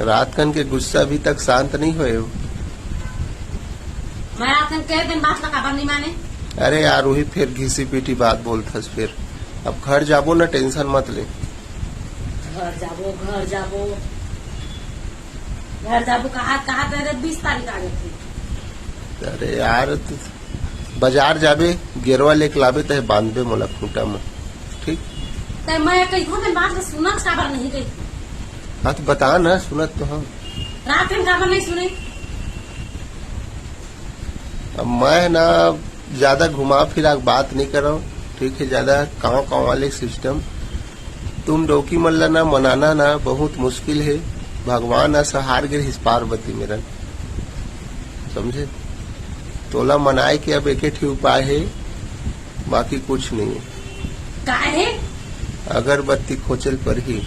रात कन के गुस्सा अभी तक शांत नहीं हुए हो? मैं रात कन कह दिन बात लगा नहीं माने। अरे यार वही फिर घिसी पीटी बात बोलथस फिर। अब घर जाबो ना, टेंशन मत ले। घर जाबो घर जाबो घर जाबो कहा कहा तेरे 20 तारीख आ गई थी। अरे यार बाजार जाबे, गेरवा लेके लाबे तहे बांधबे मोला खूंटा में, ठीक? तो मैं कही दिन बात में सुना काबर नहीं गई। हाँ तो बता ना, सुनत तो हम। रात दिन काबर नहीं सुने। अब मैं ना ज्यादा घुमा फिरा बात नहीं कर रहा हूँ, ठीक है? ज्यादा कांव कांव वाले सिस्टम तुम डोकी मल्ला ना मनाना ना बहुत मुश्किल है। भगवान ना सहार गिर हिस पार्वती मेरा, समझे? तोला मनाए के अब एक ही उपाय है, बाकी कुछ नहीं है। का है अगरबत्ती खोचल पर ही